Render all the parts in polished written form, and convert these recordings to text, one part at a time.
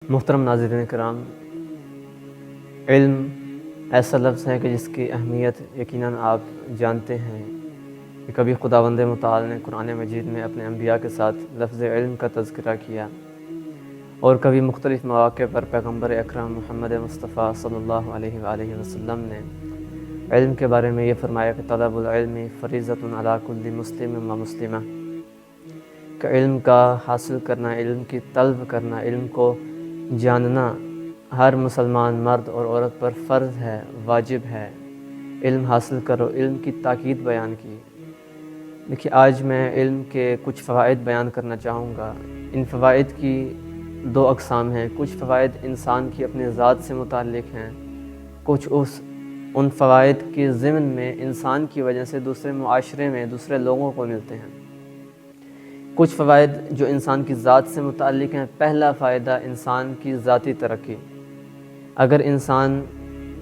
محترم ناظرین کرام، علم ایسا لفظ ہے کہ جس کی اہمیت یقیناً آپ جانتے ہیں کہ کبھی خداوند متعال نے قرآن مجید میں اپنے انبیاء کے ساتھ لفظ علم کا تذکرہ کیا، اور کبھی مختلف مواقع پر پیغمبر اکرم محمد مصطفیٰ صلی اللہ علیہ وآلہ وسلم نے علم کے بارے میں یہ فرمایا کہ طلب العلم فریضۃ علی کل مسلم و مسلمہ، کہ علم کا حاصل کرنا، علم کی طلب کرنا، علم کو جاننا ہر مسلمان مرد اور عورت پر فرض ہے، واجب ہے۔ علم حاصل کرو، علم کی تاکید بیان کی۔ دیکھیے، آج میں علم کے کچھ فوائد بیان کرنا چاہوں گا۔ ان فوائد کی دو اقسام ہیں، کچھ فوائد انسان کی اپنے ذات سے متعلق ہیں، کچھ ان فوائد کے ضمن میں انسان کی وجہ سے دوسرے معاشرے میں دوسرے لوگوں کو ملتے ہیں۔ کچھ فوائد جو انسان کی ذات سے متعلق ہیں۔ پہلا فائدہ انسان کی ذاتی ترقی۔ اگر انسان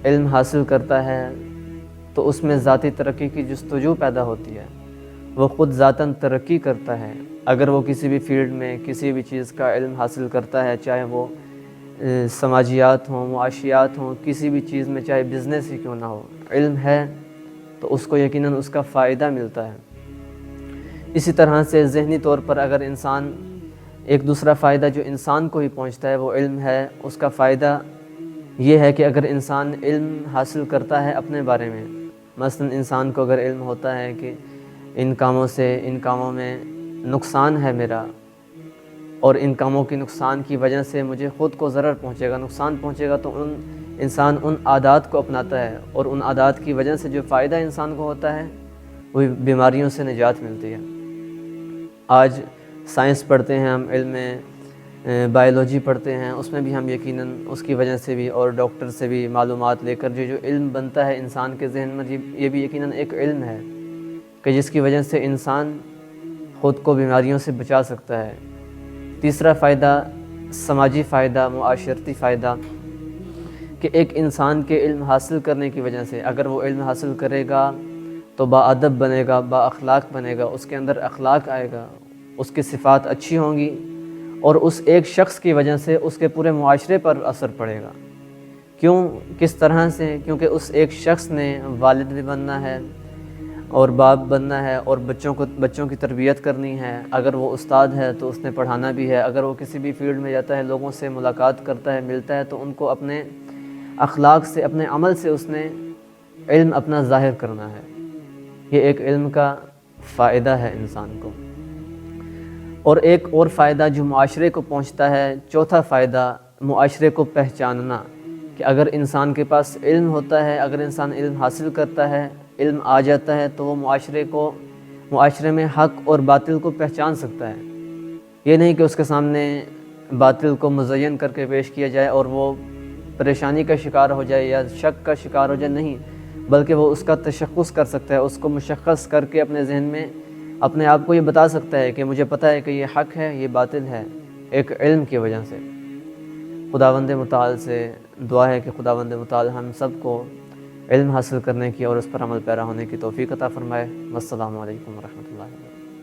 علم حاصل کرتا ہے تو اس میں ذاتی ترقی کی جستجو پیدا ہوتی ہے، وہ خود ذاتاً ترقی کرتا ہے۔ اگر وہ کسی بھی فیلڈ میں کسی بھی چیز کا علم حاصل کرتا ہے، چاہے وہ سماجیات ہوں، معاشیات ہوں، کسی بھی چیز میں، چاہے بزنس ہی کیوں نہ ہو، علم ہے تو اس کو یقیناً اس کا فائدہ ملتا ہے۔ اسی طرح سے ذہنی طور پر اگر انسان، ایک دوسرا فائدہ جو انسان کو ہی پہنچتا ہے وہ علم ہے، اس کا فائدہ یہ ہے کہ اگر انسان علم حاصل کرتا ہے اپنے بارے میں، مثلا انسان کو اگر علم ہوتا ہے کہ ان کاموں میں نقصان ہے میرا، اور ان کاموں کی نقصان کی وجہ سے مجھے خود کو ضرر پہنچے گا، نقصان پہنچے گا، تو انسان ان عادات کو اپناتا ہے، اور ان عادات کی وجہ سے جو فائدہ انسان کو ہوتا ہے وہ بیماریوں سے نجات ملتی ہے۔ آج سائنس پڑھتے ہیں ہم، علم میں بائیولوجی پڑھتے ہیں، اس میں بھی ہم یقیناً اس کی وجہ سے بھی اور ڈاکٹر سے بھی معلومات لے کر جو علم بنتا ہے انسان کے ذہن میں، یہ بھی یقیناً ایک علم ہے کہ جس کی وجہ سے انسان خود کو بیماریوں سے بچا سکتا ہے۔ تیسرا فائدہ سماجی فائدہ، معاشرتی فائدہ، کہ ایک انسان کے علم حاصل کرنے کی وجہ سے، اگر وہ علم حاصل کرے گا تو باادب بنے گا، با اخلاق بنے گا، اس کے اندر اخلاق آئے گا، اس کی صفات اچھی ہوں گی، اور اس ایک شخص کی وجہ سے اس کے پورے معاشرے پر اثر پڑے گا۔ کیوں؟ کس طرح سے؟ کیونکہ اس ایک شخص نے والد بھی بننا ہے اور باپ بننا ہے، اور بچوں کی تربیت کرنی ہے۔ اگر وہ استاد ہے تو اس نے پڑھانا بھی ہے۔ اگر وہ کسی بھی فیلڈ میں جاتا ہے، لوگوں سے ملاقات کرتا ہے، ملتا ہے، تو ان کو اپنے اخلاق سے، اپنے عمل سے اس نے علم اپنا ظاہر کرنا ہے۔ یہ ایک علم کا فائدہ ہے انسان کو۔ اور ایک اور فائدہ جو معاشرے کو پہنچتا ہے، چوتھا فائدہ معاشرے کو پہچاننا، کہ اگر انسان کے پاس علم ہوتا ہے، اگر انسان علم حاصل کرتا ہے، علم آ جاتا ہے، تو وہ معاشرے میں حق اور باطل کو پہچان سکتا ہے۔ یہ نہیں کہ اس کے سامنے باطل کو مزین کر کے پیش کیا جائے اور وہ پریشانی کا شکار ہو جائے یا شک کا شکار ہو جائے، نہیں، بلکہ وہ اس کا تشخص کر سکتا ہے، اس کو مشخص کر کے اپنے ذہن میں اپنے آپ کو یہ بتا سکتا ہے کہ مجھے پتہ ہے کہ یہ حق ہے، یہ باطل ہے، ایک علم کی وجہ سے۔ خداوند متعال سے دعا ہے کہ خداوند متعال ہم سب کو علم حاصل کرنے کی اور اس پر عمل پیرا ہونے کی توفیق عطا فرمائے۔ والسلام علیکم ورحمۃ اللہ وبرکاتہ۔